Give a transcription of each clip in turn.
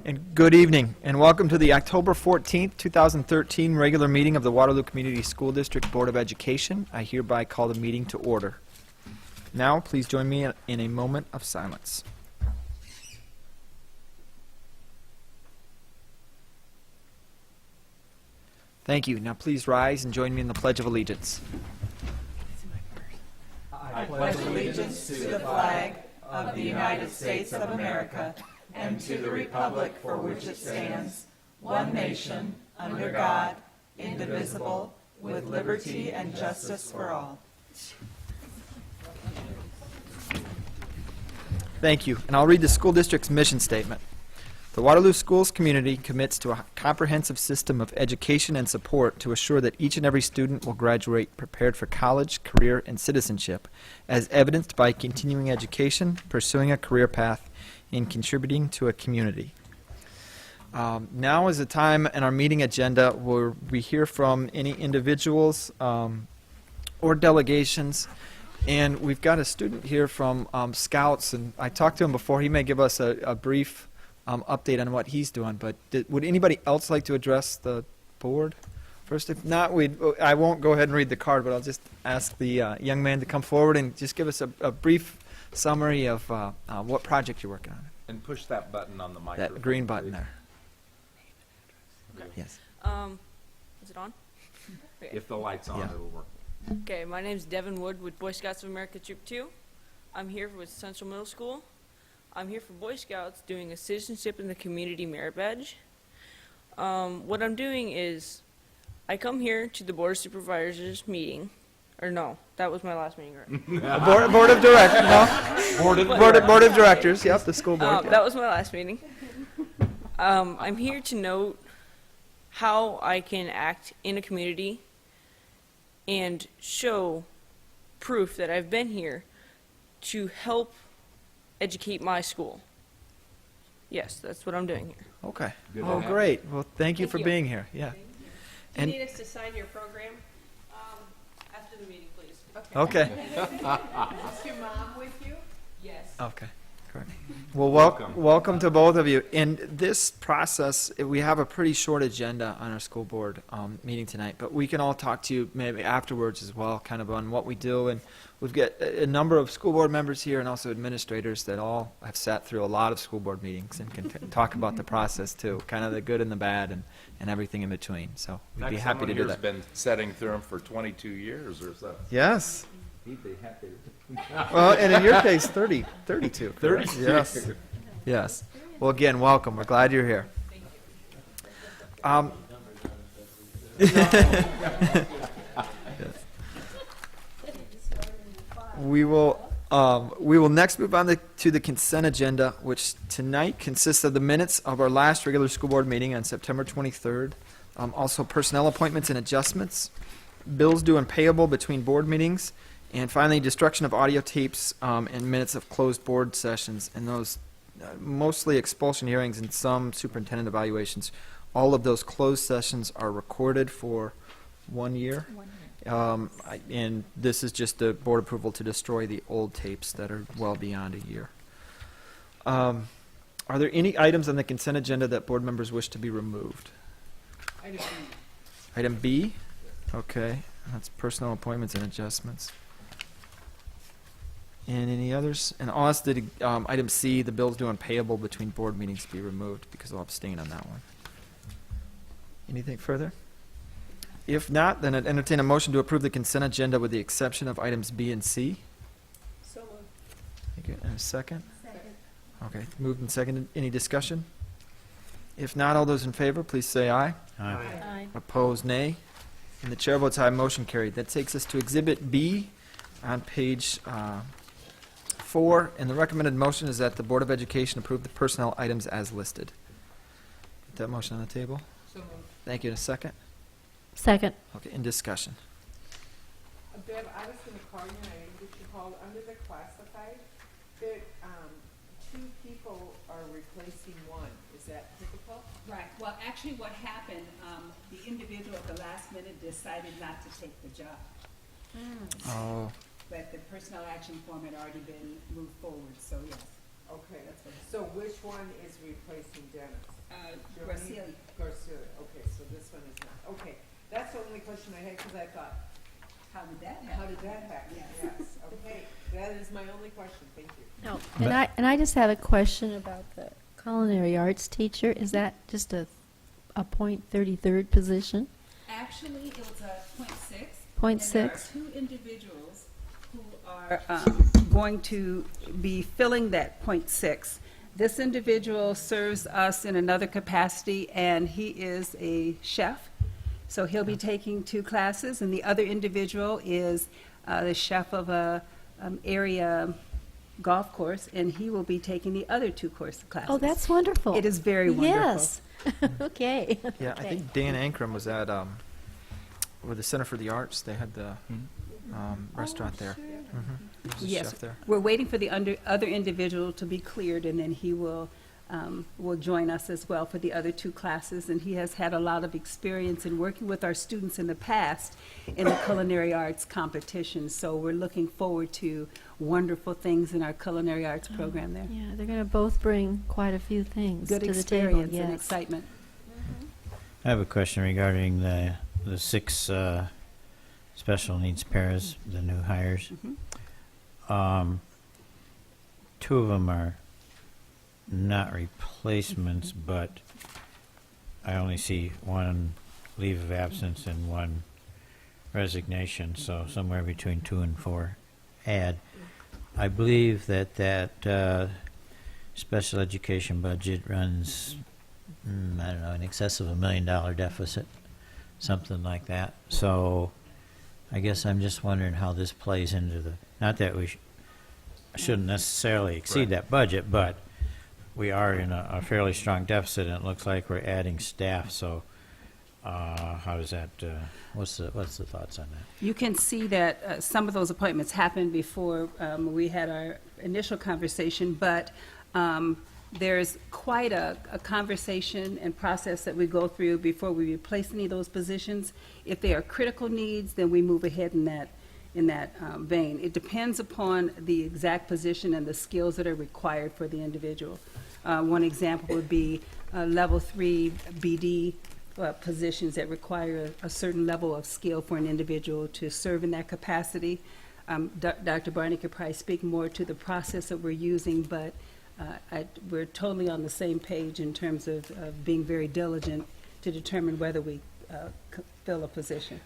And good evening, and welcome to the October 14th, 2013 regular meeting of the Waterloo Community School District Board of Education. I hereby call the meeting to order. Now, please join me in a moment of silence. Thank you. Now please rise and join me in the Pledge of Allegiance. I pledge allegiance to the flag of the United States of America and to the republic for which it stands, one nation, under God, indivisible, with liberty and justice for all. Thank you. And I'll read the school district's mission statement. The Waterloo Schools community commits to a comprehensive system of education and support to assure that each and every student will graduate prepared for college, career, and citizenship, as evidenced by continuing education, pursuing a career path, and contributing to a community. Now is the time in our meeting agenda where we hear from any individuals or delegations. And we've got a student here from Scouts, and I talked to him before. He may give us a brief update on what he's doing, but would anybody else like to address the board first? If not, I won't go ahead and read the card, but I'll just ask the young man to come forward and just give us a brief summary of what project you're working on. And push that button on the microphone. That green button there. Okay. Yes. Is it on? Okay. If the light's on, Yeah. it'll work. Okay, my name's Devin Wood with Boy Scouts of America Troop 2. I'm here with Central Middle School. I'm here for Boy Scouts doing a citizenship in the community merit badge. What I'm doing is I come here to the Board of Supervisors meeting, or no, that was my last meeting, right? Board of Directors. No. Board of Directors. Yep, the school board. That was my last meeting. I'm here to note how I can act in a community and show proof that I've been here to help educate my school. Yes, that's what I'm doing here. Okay. Good Oh, to have great. Well, thank you Thank for you. being here. Yeah. Do And- you need us to sign your program? After the meeting, please. Okay. Is your mom with you? Yes. Okay, correct. Well, Welcome. welcome to both of you. In this process, we have a pretty short agenda on our school board meeting tonight, but we can all talk to you maybe afterwards as well, kind of on what we do. And we've got a number of school board members here and also administrators that all have sat through a lot of school board meetings and can talk about the process too, kind of the good and the bad and everything in between. So we'd be happy to do that. Someone here's been setting through them for 22 years or so. Yes. He'd be happy. Well, and in your case, 32. correct? 32. Yes. Yes. Well, again, welcome. We're glad you're here. Yes. We will next move on to the consent agenda, which tonight consists of the minutes of our last regular school board meeting on September 23rd. Also personnel appointments and adjustments, bills due and payable between board meetings, and finally destruction of audio tapes and minutes of closed board sessions, and those mostly expulsion hearings and some superintendent evaluations. All of those closed sessions are recorded for 1 year. And this is just the board approval to destroy the old tapes that are well beyond a year. Are there any items on the consent agenda that board members wish to be removed? Item B? Okay, that's personnel appointments and adjustments. And any others? And I'll ask that item C, the bills due and payable between board meetings, be removed because I'll abstain on that one. Anything further? If not, then I'd entertain a motion to approve the consent agenda with the exception of items B and C. So moved. Thank you. And a second? Second. Okay, moved and seconded. Any discussion? If not, all those in favor, please say aye. Aye. Opposed, nay. And the chair votes aye, motion carried. That takes us to Exhibit B on page 4, and the recommended motion is that the Board of Education approve the personnel items as listed. Put that motion on the table. So moved. Thank you. And a second? Second. Okay, in discussion. Deb, I was going to call you, and I think you called under the classified, that 2 people are replacing 1. Is that typical? Right. Well, actually, what happened, the individual at the last minute decided not to take the job. Oh, But the personnel action form had already been moved forward, so yes. Okay, so which one is replacing Dennis? Garcia. Garcia, okay, so this one is not, okay. That's the only question I had, because I thought, How did that how happen? did that happen? Yes. Yes, okay, that is my only question, thank you. No, And I just have a question about the culinary arts teacher. Is that just a .33rd position? Actually, it was a .6. Point And there are six? two individuals who are going to be filling that .6. This individual serves us in another capacity, and he is a chef. So he'll be taking 2 classes, and the other individual is the chef of a area golf course, and he will be taking the other 2 classes. Oh, that's wonderful. It is very wonderful. Yes. Okay. Yeah, I Okay. think Dan Ankrum was at, with the Center for the Arts. They had the restaurant there. He was a Yes, chef there. we're waiting for the other individual to be cleared, and then he will join us as well for the other 2 classes. And he has had a lot of experience in working with our students in the past in the culinary arts competition. So we're looking forward to wonderful things in our culinary arts program there. Yeah, they're going to both bring quite a few things Good to the table. experience and Yes. excitement. I have a question regarding the 6 special needs paras, the new hires. Mhm. 2 of them are not replacements, but I only see 1 leave of absence and 1 resignation, so somewhere between 2 and 4 add. I believe that special education budget runs, I don't know, in excess of $1 million deficit, something like that. So I guess I'm just wondering how this plays into the, not that we shouldn't necessarily exceed Right. that budget, but we are in a fairly strong deficit, and it looks like we're adding staff, so how does that, what's the thoughts on that? You can see that some of those appointments happened before we had our initial conversation, but there's quite a conversation and process that we go through before we replace any of those positions. If they are critical needs, then we move ahead in that vein. It depends upon the exact position and the skills that are required for the individual. One example would be level 3 BD positions that require a certain level of skill for an individual to serve in that capacity. Dr. Barney could probably speak more to the process that we're using, but we're totally on the same page in terms of being very diligent to determine whether we fill a position.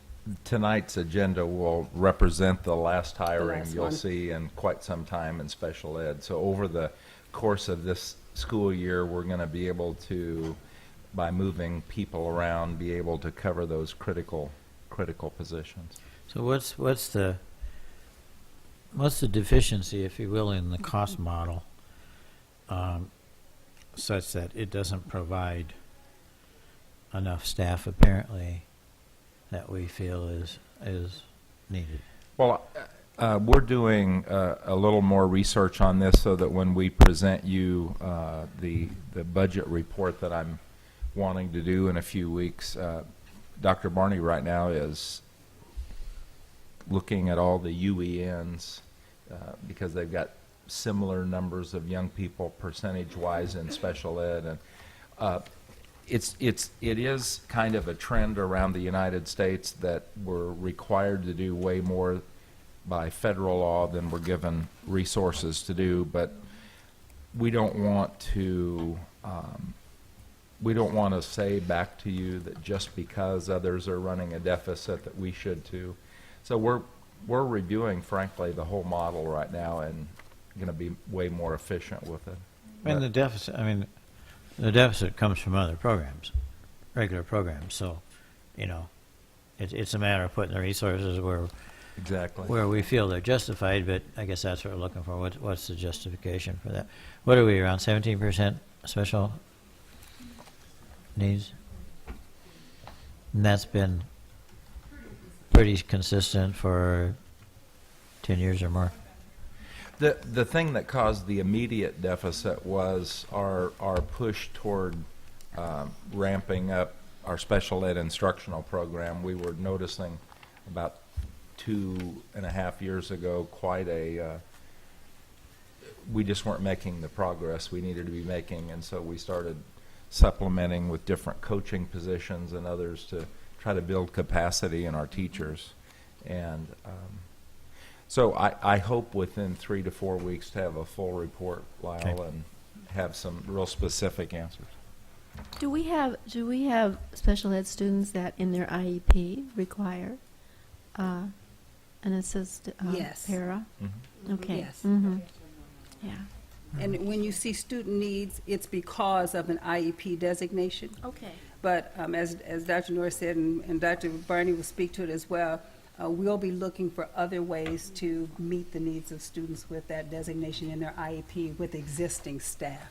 Tonight's agenda will represent the last hiring last you'll one. see in quite some time in special ed. So over the course of this school year, we're going to be able to, by moving people around, be able to cover those critical positions. So what's the deficiency, if you will, in the cost model, such that it doesn't provide enough staff, apparently, that we feel is needed? Well, we're doing a little more research on this so that when we present you the budget report that I'm wanting to do in a few weeks, Dr. Barney right now is looking at all the UENs because they've got similar numbers of young people percentage-wise in special ed, and it is kind of a trend around the United States that we're required to do way more by federal law than we're given resources to do, but we don't want to say back to you that just because others are running a deficit that we should too. So we're reviewing, frankly, the whole model right now and going to be way more efficient with it. And the deficit comes from other programs, regular programs, so, it's a matter of putting the resources Exactly. where we feel they're justified, but I guess that's what we're looking for. What's the justification for that? What are we, around 17% special needs? And that's been pretty consistent for 10 years or more. The thing that caused the immediate deficit was our push toward ramping up our special ed instructional program. We were noticing about 2.5 years ago quite a we just weren't making the progress we needed to be making, and so we started supplementing with different coaching positions and others to try to build capacity in our teachers. And so I hope within 3 to 4 weeks to have a full report, Lyle, Okay. and have some real specific answers. Do we have special ed students that in their IEP require an assist Yes. para? Okay. Yes. Yeah. And when you see student needs, it's because of an IEP designation. Okay. But as Dr. Norris said, and Dr. Barney will speak to it as well, we'll be looking for other ways to meet the needs of students with that designation in their IEP with existing staff.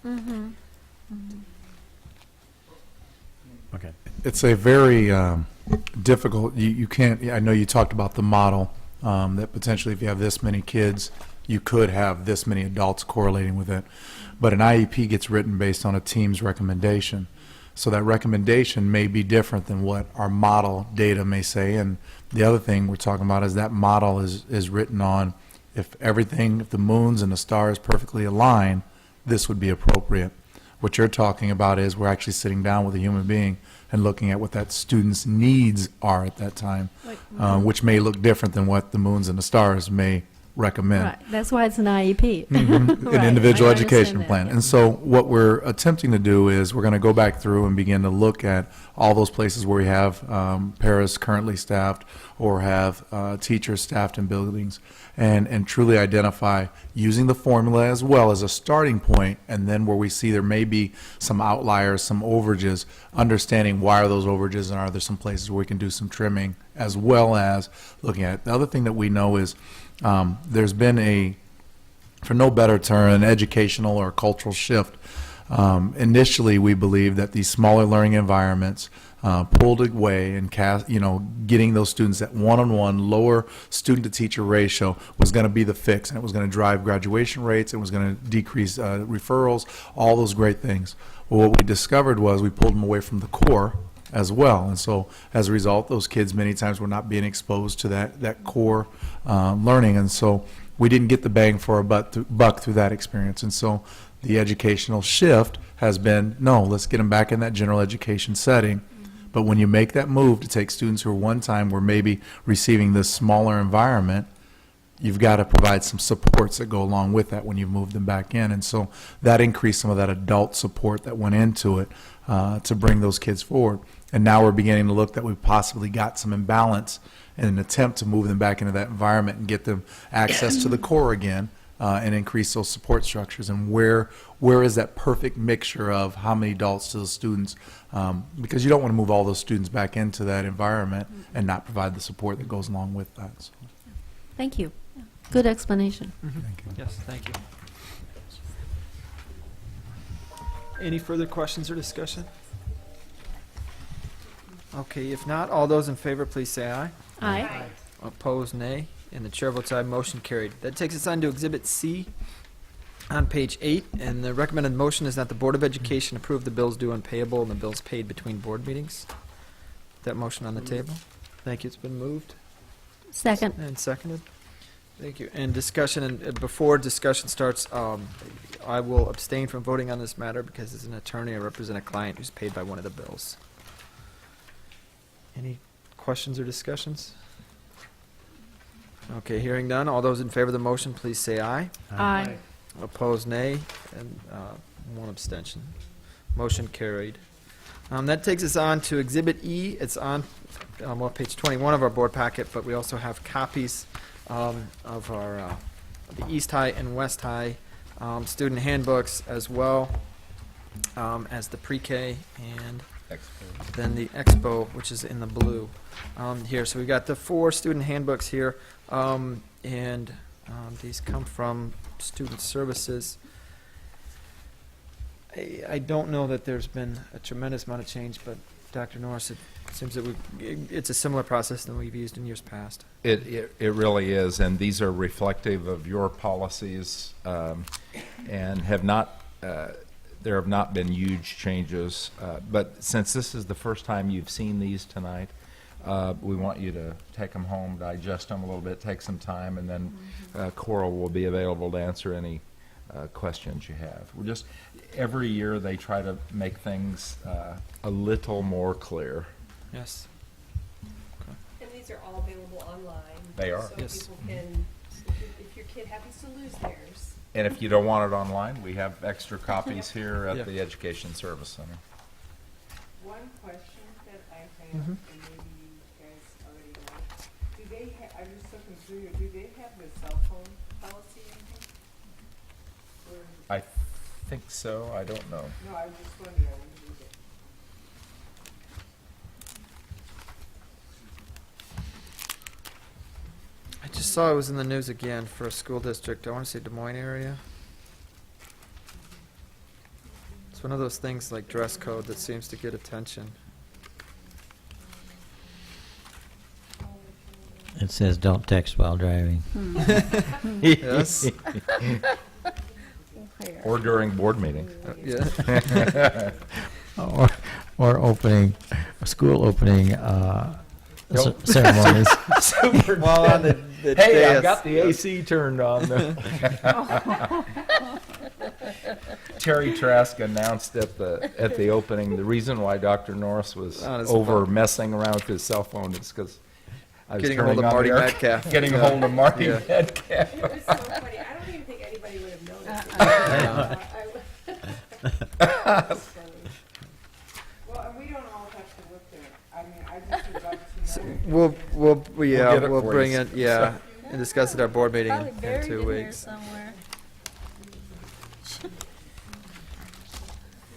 Okay. It's a very difficult, you can't, I know you talked about the model, that potentially if you have this many kids, you could have this many adults correlating with it. But an IEP gets written based on a team's recommendation. So that recommendation may be different than what our model data may say. And the other thing we're talking about is that model is written on if the moons and the stars perfectly align, this would be appropriate. What you're talking about is we're actually sitting down with a human being and looking at what that student's needs are at that time, which may look different than what the moons and the stars may recommend. Right. That's why it's an IEP. An Right. individual I education understand that, plan. yeah. And so what we're attempting to do is we're going to go back through and begin to look at all those places where we have paras currently staffed or have teachers staffed in buildings and truly identify using the formula as well as a starting point, and then where we see there may be some outliers, some overages, understanding why are those overages and are there some places where we can do some trimming, as well as looking at it. The other thing that we know is there's been for no better term, an educational or cultural shift. Initially, we believed that these smaller learning environments pulled away and getting those students at one-on-one, lower student-to-teacher ratio was going to be the fix, and it was going to drive graduation rates, it was going to decrease referrals, all those great things. Well, what we discovered was we pulled them away from the core as well, and so as a result, those kids many times were not being exposed to that core learning, and so we didn't get the bang for our buck through that experience. And so the educational shift has been, no, let's get them back in that general education setting. But when you make that move to take students who one time were maybe receiving this smaller environment, you've got to provide some supports that go along with that when you move them back in. And so that increased some of that adult support that went into it to bring those kids forward. And now we're beginning to look that we've possibly got some imbalance in an attempt to move them back into that environment and get them access to the core again and increase those support structures. And where is that perfect mixture of how many adults to the students? Because you don't want to move all those students back into that environment and not provide the support that goes along with that. So, Thank you. Good explanation. thank you. Yes, thank you. Any further questions or discussion? Okay, if not, all those in favor, please say aye. Aye. Opposed, nay. And the chair votes aye, motion carried. That takes us on to Exhibit C on page 8, and the recommended motion is that the Board of Education approve the bills due and payable and the bills paid between board meetings. That motion on the table. Thank you, it's been moved Second. and seconded. Thank you. And discussion, and before discussion starts, I will abstain from voting on this matter because as an attorney, I represent a client who's paid by one of the bills. Any questions or discussions? Okay, hearing none. All those in favor of the motion, please say aye. Aye. Opposed, nay, and one abstention. Motion carried. That takes us on to Exhibit E. It's on page 21 of our board packet, but we also have copies of our the East High and West High student handbooks, as well as the pre-K and then the Expo, which is in the blue here. So we've got the 4 student handbooks here, and these come from Student Services. I don't know that there's been a tremendous amount of change, but Dr. Norris, it seems that it's a similar process than we've used in years past. It really is, and these are reflective of your policies, and have not. There have not been huge changes, but since this is the first time you've seen these tonight, we want you to take them home, digest them a little bit, take some time, and then Coral will be available to answer any questions you have. We're just, every year they try to make things a little more clear. Yes. And these are all available online. They are. So Yes. people can, if your kid happens to lose theirs. And if you don't want it online, we have extra copies here Yeah. at the Education Service Center. One question that I have, Mhm. and maybe you guys already know, do they have, I'm just looking through here, do they have the cell phone policy in here? Or, I think so, I don't know. no, I was just wondering, I wouldn't read it. I just saw it was in the news again for a school district. I want to say Des Moines area. It's one of those things like dress code that seems to get attention. It says don't text while driving. Yes. Or during board meetings. Yeah. Or opening, school opening Nope. ceremonies. Well, on the Hey, dais. I've got the AC turned on. Terry Trask announced at the opening, the reason why Dr. Norris was On his over phone. messing around with his cell phone is because I was Getting a turning hold of on Marty the air- Metcalf. Getting a Yeah. hold of Marty Yeah. Metcalf. It was so funny. I don't even think anybody would have noticed. It's funny. Well, and we don't all have to look there, I mean, I just would like to know. We'll get it we'll for bring you. it, yeah, and discuss it at our board meeting Probably in buried 2 in here weeks. somewhere.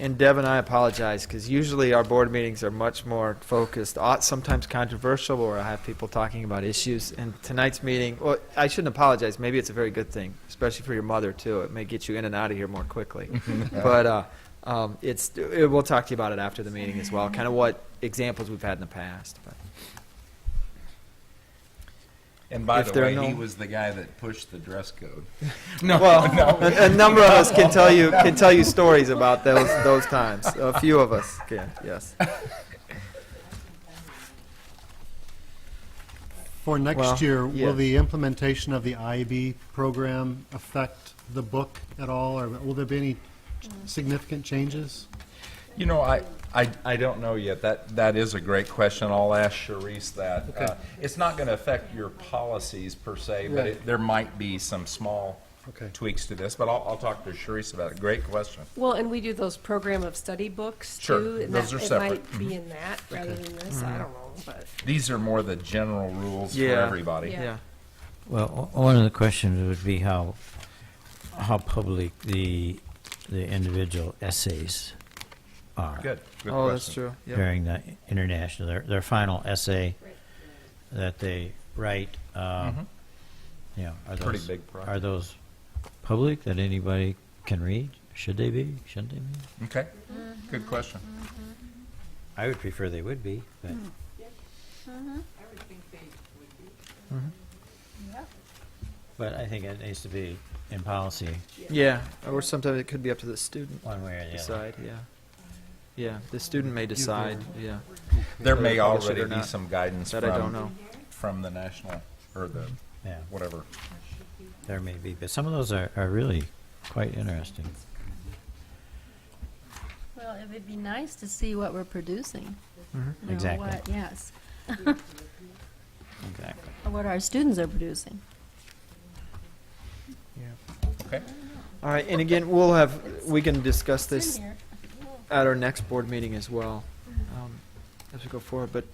And Deb and I apologize, because usually our board meetings are much more focused, sometimes controversial, or I have people talking about issues. And tonight's meeting, well, I shouldn't apologize, maybe it's a very good thing, especially for your mother, too. It may get you in and out of here more quickly. But we'll talk to you about it after the meeting as well, kind of what examples we've had in the past. But And by If the there are way, no- he was the guy that pushed the dress code. Well, a number of us can tell you stories about those times. A few of us can, yes. For next Well, year, yeah. will the implementation of the IB program affect the book at all, or will there be any significant changes? You know, I don't know yet. That is a great question. I'll ask Sharice that. Okay. It's not going to affect your policies per se, but Right. there might be some small Okay. tweaks to this. But I'll talk to Sharice about it. Great question. Well, and we do those program of study books Sure, too. and those that- are separate. It might be in that rather than this. I don't know, but These are more the general rules for Yeah. everybody. Yeah. Yeah. Well, one of the questions would be how public the individual essays are. Good. Good Oh, question. that's true. Yep. During the international, their final essay Right. that they write, Mhm. you know, are Pretty those, big project. are those public that anybody can read? Should they be? Shouldn't they be? Okay. Good question. I would prefer they would be, but I would think they would be. but I think it needs to be in policy Yeah, or sometimes it could be up to the student one way or the other. decide, yeah. Yeah, the student may decide, yeah. There Whether may to publish it already or be not. some guidance That I don't know. from the national or the Yeah, whatever. there may be, but some of those are really quite interesting. Well, it would be nice to see what we're producing. Mhm. You know, Exactly. what- yes, Exactly. or what our students are producing. Okay. All right, and again, we can discuss It's in this here. at our next board meeting as well, as we go forward. But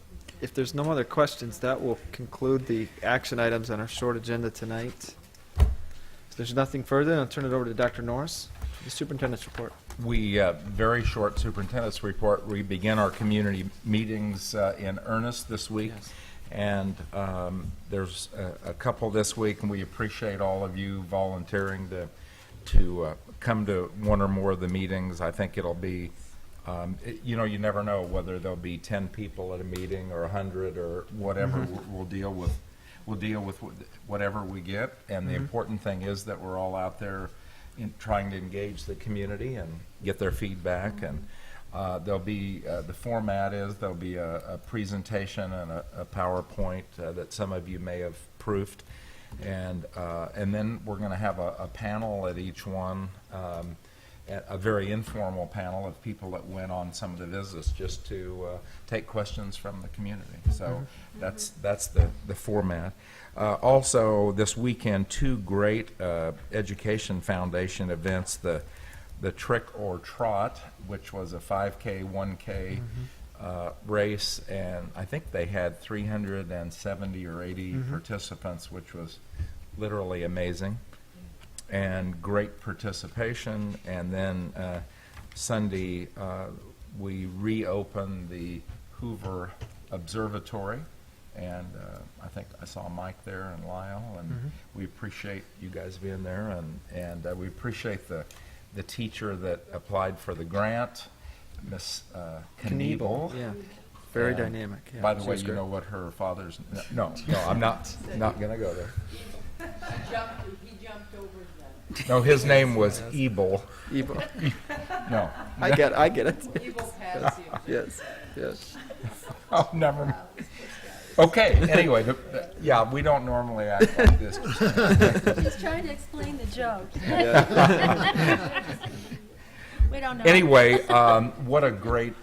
if there's no other questions, that will conclude the action items on our short agenda tonight. If there's nothing further, I'll turn it over to Dr. Norris, the superintendent's report. We, very short superintendent's report. We begin our community meetings in earnest this week. Yes. And there's a couple this week, and we appreciate all of you volunteering to come to one or more of the meetings. I think it'll be, you know, you never know whether there'll be 10 people at a meeting or 100 or whatever. We'll deal with whatever we get. And the important thing is that we're all out there trying to engage the community and get their feedback. And there'll be, the format is, there'll be a presentation and a PowerPoint that some of you may have proofed. And then we're going to have a panel at each one, a very informal panel of people that went on some of the visits just to take questions from the community. So that's the format. Also, this weekend, two great Education Foundation events, the Trick or Trot, which was a 5K, 1K race, and I think they had 370 or 80 participants, which was literally amazing, and great participation. And then Sunday, we reopened the Hoover Observatory, and I think I saw Mike there and Lyle, and we appreciate you guys being there, and we appreciate the teacher that applied for the grant, Miss Knievel. Yeah, very And dynamic. Yeah, by the she way, was you great. know what her father's, no, I'm not going to go there. He jumped over the No, his name was Ebel. Evil. No. I get it. evil past you. Yes. Oh, never mind. Okay, anyway, yeah, we don't normally act like this. He's trying to explain the joke. We don't know. Anyway, what a great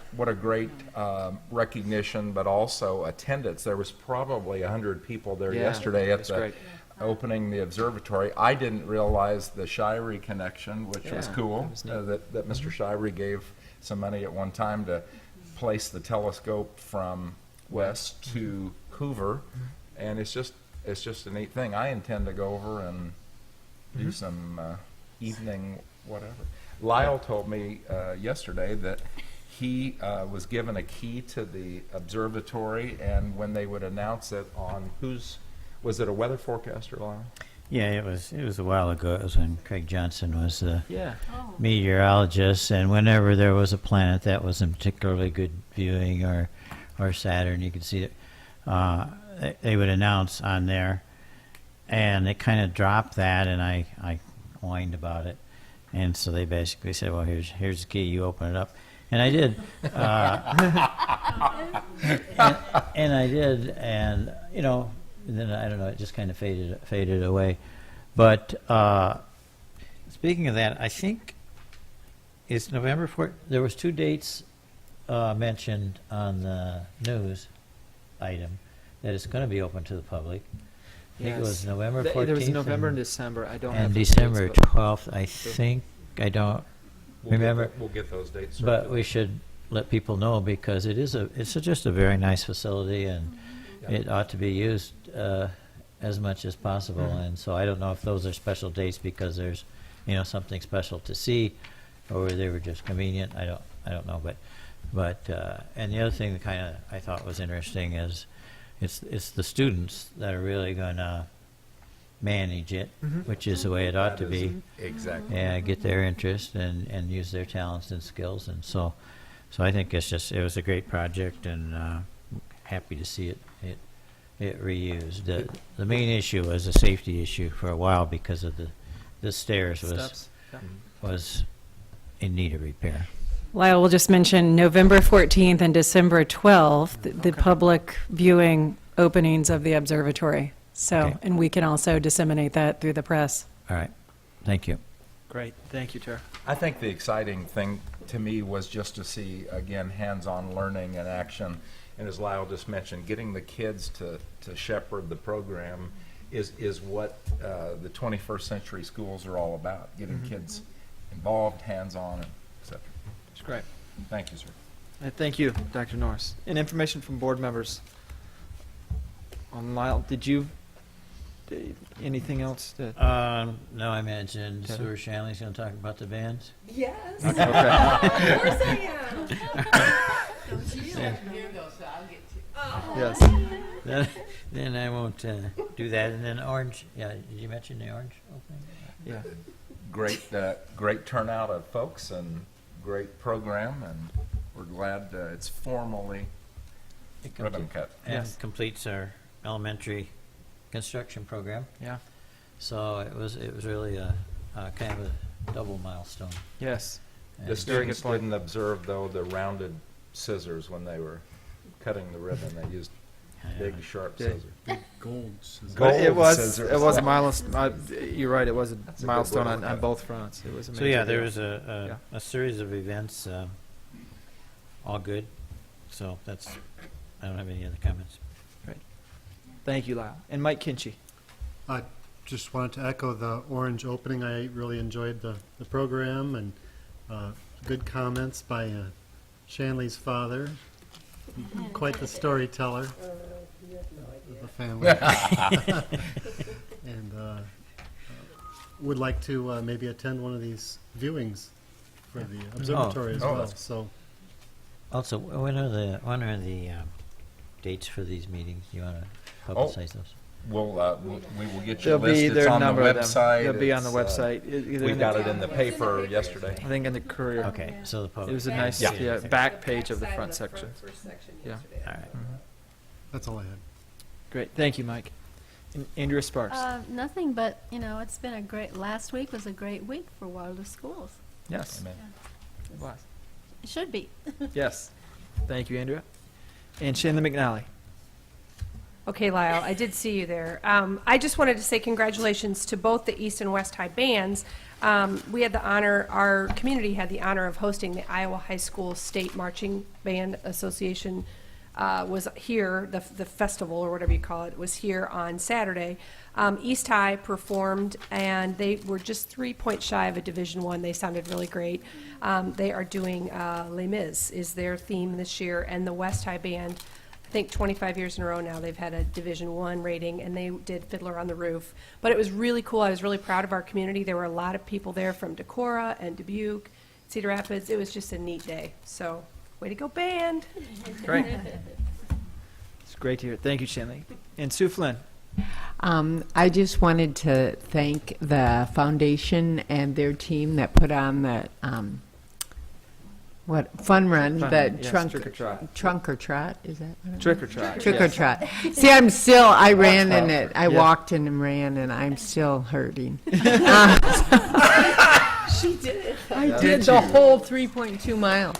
recognition, but also attendance. There was probably 100 people there Yeah, yesterday at that's the great. opening the observatory. I didn't realize the Shirey connection, which was Yeah, cool, that was neat. that Mr. Shirey gave some money at one time to place the telescope from west to Hoover, and it's just a neat thing. I intend to go over and do some evening whatever. Lyle told me yesterday that he was given a key to the observatory, and when they would announce it on was it a weather forecaster, Lyle? Yeah, it was a while ago. It was when Craig Johnson was the Yeah. meteorologist, and whenever there was a planet that was in particularly good viewing, or Saturn, you could see it. They would announce on there, and they kind of dropped that, and I whined about it, and so they basically said, "Well, here's the key. You open it up," and I did. And I did, and and then I don't know, it just kind of faded away. But speaking of that, I think it's November 4th. There was 2 dates mentioned on the news item that it's going to be open to the public. I think it was November 14th. There was November and December. I don't have and the December dates, but- 12th, I think. I don't remember. We'll get those dates. But we should let people know, because it's just a very nice facility, and it ought to be used as much as possible. And so I don't know if those are special dates because there's something special to see, or they were just convenient. I don't know. But and the other thing that kind of I thought was interesting is it's the students that are really going to manage it, which is the way it ought to be. Exactly. And get their interest and use their talents and skills. And so I think it was a great project, and happy to see it reused. The main issue was a safety issue for a while because of the stairs Steps. Yeah. was in need of repair. Lyle will just mention November 14th and December 12th, the public viewing openings of the observatory. So, Okay. and we can also disseminate that through the press. All right. Thank you. Great. Thank you, Chair. I think the exciting thing to me was just to see, again, hands-on learning and action. And as Lyle just mentioned, getting the kids to shepherd the program is what the 21st century schools are all about, getting kids involved, hands-on, et cetera. It's great. Thank you, sir. Thank you, Dr. Norris. And information from board members. On Lyle, anything else? No, I mentioned Okay. Stuart Shanley's going to talk about the bands. Yes, Okay. of course I am. Here though, so I'll get to. Yes. Then I won't do that. And then Orange, did you mention the Orange opening? Yeah. Great turnout of folks and great program, and we're glad it's formally ribbon cut. And Yes. completes our elementary construction program. Yeah. So it was really a kind of a double milestone. Yes. And The very good students point. didn't observe, though, the rounded scissors when they were cutting the ribbon. They used Big sharp Yeah. scissors. Gold. scissors. Gold It was scissors. a milestone. You're right. It was a That's a good milestone way to on look at it. both fronts. It was a So major yeah, there deal. was a series of events, all good. So I don't have any other comments. Thank you, Lyle. And Mike Kinchy. I just wanted to echo the orange opening. I really enjoyed the program and good comments by Shanley's father. Quite the storyteller of the family. And would like to maybe attend one of these viewings for the observatory as Oh, well. that's- So Also, when are the dates for these meetings? You want to publicize those? We will get you There'll a list. be It's there are a on the number of them. website. They'll be on the It's, website. Either We in got the, it in the paper yesterday. I think in the Courier. Okay, so the It public. was a nice Yeah. back page of the Backside front section. first section Yeah. yesterday. All right. that's all I had. Great. Thank you, Mike. And Andrea Sparks. Nothing but, it's been a great, last week was a great week for Waterloo schools. Yes. Amen. It was. It should be. Yes. Thank you, Andrea. And Shanley McNally. Okay, Lyle, I did see you there. I just wanted to say congratulations to both the East and West High bands. We had the honor, our community had the honor of hosting the Iowa High School State Marching Band Association was here, the festival, or whatever you call it, was here on Saturday. East High performed, and they were just 3 points shy of a Division I. They sounded really great. They are doing Les Mis is their theme this year, and the West High band, I think 25 years in a row now, they've had a Division I rating, and they did Fiddler on the Roof. But it was really cool. I was really proud of our community. There were a lot of people there from Decorah and Dubuque, Cedar Rapids. It was just a neat day. So, way to go, band! Great. It's great to hear. Thank you, Shanley. And Sue Flynn. I just wanted to thank the foundation and their team that put on the fun run, Fun the run, yes, trunk Trick or Trot. or trot, is that what it is? Trick or Trot. Trick or yes. trot. See, I ran in it. I Yeah. walked in and ran, and I'm still hurting. She did it. I did the whole 3.2 mile.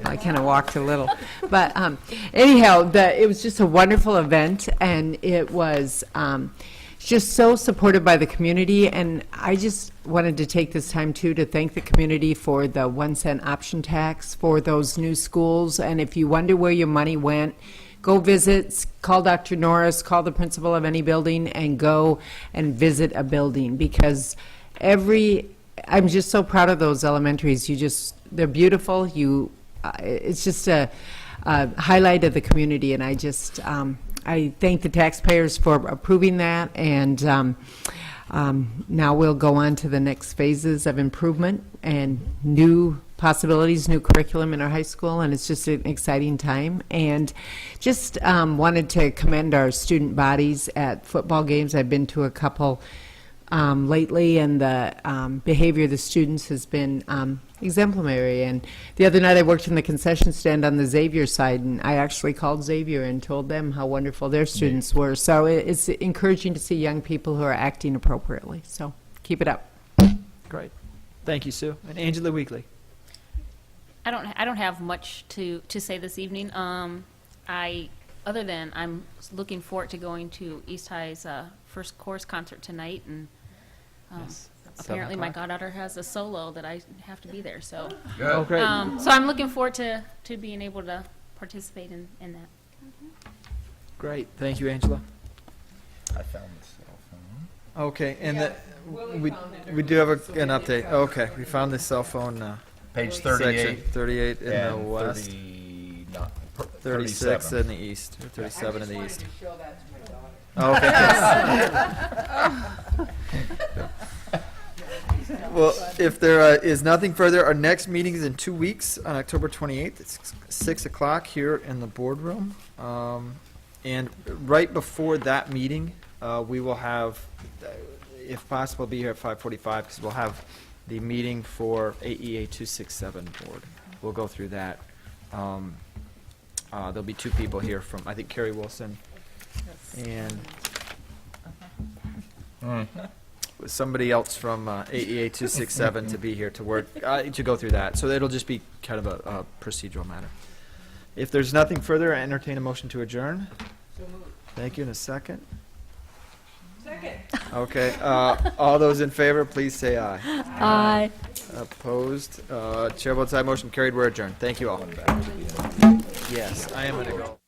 I kind of walked a little. But anyhow, it was just a wonderful event, and it was just so supported by the community. And I just wanted to take this time, too, to thank the community for the 1 cent option tax for those new schools. And if you wonder where your money went, go visit, call Dr. Norris, call the principal of any building, and go and visit a building, because I'm just so proud of those elementaries. They're beautiful. It's just a highlight of the community, and I thank the taxpayers for approving that, and now we'll go on to the next phases of improvement and new possibilities, new curriculum in our high school, and it's just an exciting time. And just wanted to commend our student bodies at football games. I've been to a couple lately, and the behavior of the students has been exemplary. And the other night I worked in the concession stand on the Xavier side, and I actually called Xavier and told them how wonderful their students were. So it's encouraging to see young people who are acting appropriately. So keep it up. Great. Thank you, Sue. And Angela Weekly. I don't have much to say this evening. Other than I'm looking forward to going to East High's first chorus concert tonight, and Yes. apparently 7 my o'clock. goddaughter has a solo that I have to be there. So, Oh, great. so I'm looking forward to being able to participate in that. Great. Thank you, Angela. I found the cell phone. Okay, and Yeah, we do have an update. Okay, we found the cell phone Page section 38 38 in the and west, 30, not, 36 37. in the east, or 37 in the east. show that to my daughter. Okay. Well, if there is nothing further, our next meeting is in 2 weeks on October 28th. It's 6 o'clock here in the boardroom. And right before that meeting, we will have, if possible, be here at 5:45, because we'll have the meeting for AEA 267 board. We'll go through that. There'll be 2 people here from, I think, Carrie Wilson and somebody else from AEA 267 to be here to work, to go through that. So it'll just be kind of a procedural matter. If there's nothing further, I entertain a motion to adjourn. Thank you. In a second? Second. Okay, all those in favor, please say aye. Aye. Opposed? Chair votes aye, motion carried, we're adjourned. Thank you all. Yes, I am gonna go.